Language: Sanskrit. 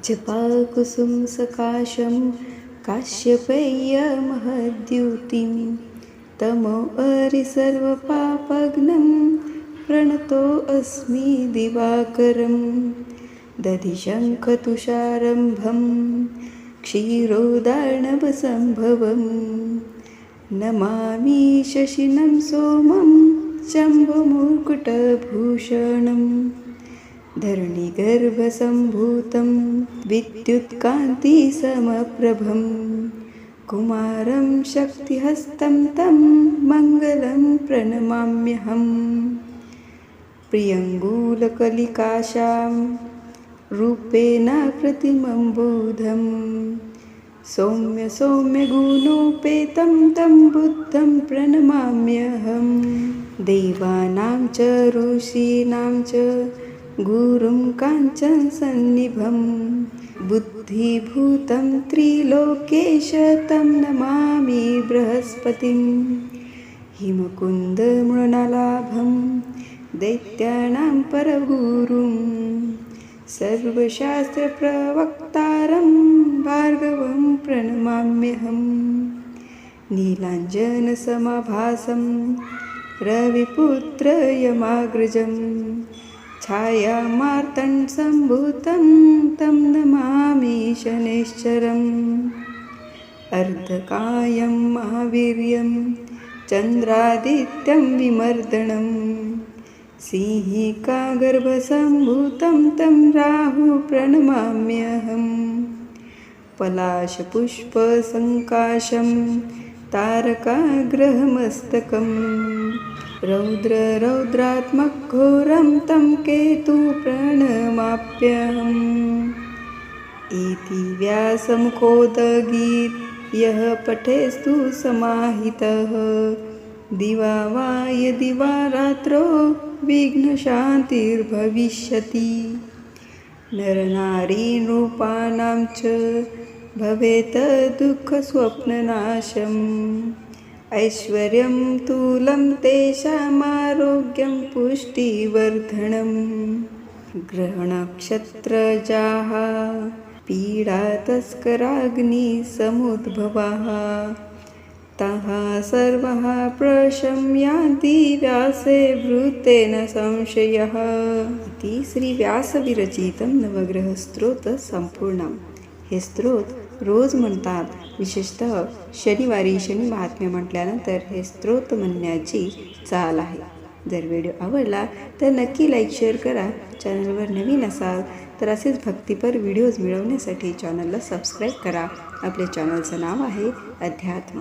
जपाकुसुमसकाशं काश्यपेयमहद्युतिं तमो सर्वपापघ्नं प्रणतोऽस्मि दिवाकरं दधिशङ्खतुषारम्भं क्षीरोदार्णवसम्भवं नमामि शशिनं सोमं शम्भुमुकुटभूषणं धरणिगर्भसम्भूतं विद्युत्कान्तिसमप्रभं कुमारं शक्तिहस्तं तं मङ्गलं प्रणमाम्यहम् प्रियङ्गुलकलिकाशां रूपेण प्रतिमं बुधं सौम्यगुणोपेतं तं बुद्धं प्रणमाम्यहं देवानां च ऋषीणां च गुरुं काञ्चनसन्निभं बुद्धिभूतं त्रिलोकेश तं नमामि बृहस्पतिं हिमकुन्दमृणालाभं दैत्यानां परगुरुं सर्वशास्त्रप्रवक्तारं भार्गवं प्रणमाम्यहं नीलाञ्जनसमाभासं रविपुत्रयमाग्रजं छायामार्तण्डसम्भूतं तं नमामि शनैश्चरम् अर्धकायं महावीर्यं चन्द्रादित्यं विमर्दनं सिंहिकागर्भसम्भूतं तं राहु प्रणमाम्यहं पलाशपुष्पसङ्काशं तारकाग्रहमस्तकं रौद्रात्मघोरं तं केतु प्रणमाप्यहम् इति व्यासमुखोदगीत यः पठेस्तु समाहितः दिवा वा यदि वा रात्रौ विघ्नशान्तिर्भविष्यति नरनारीनृपाणां च भवेत् दुःखस्वप्ननाशम् ऐश्वर्यं तुलं तेषामारोग्यं पुष्टिवर्धनं ग्रहनक्षत्रजाः पीडातस्कराग्निसमुद्भवाः ताः सर्वाः प्रशम्यान्ति व्यासे वृत्तेन संशयः इति श्रीव्यासविरचितं नवग्रहस्तोत्र संपूर्णम्। हे स्तोत्र रोज म्हणतात, विशेषतः शनिवारी शनी महात्म्य म्हटल्यानंतर हे स्तोत्र म्हणण्याची चाल आहे. जर व्हिडिओ आवडला तर नक्की लाईक शेअर करा. चॅनलवर नवीन असाल तर असेच भक्तिपर व्हिडिओज मिळवण्यासाठी चॅनलला सबस्क्राईब करा. आपल्या चॅनलचं नाव आहे अध्यात्म.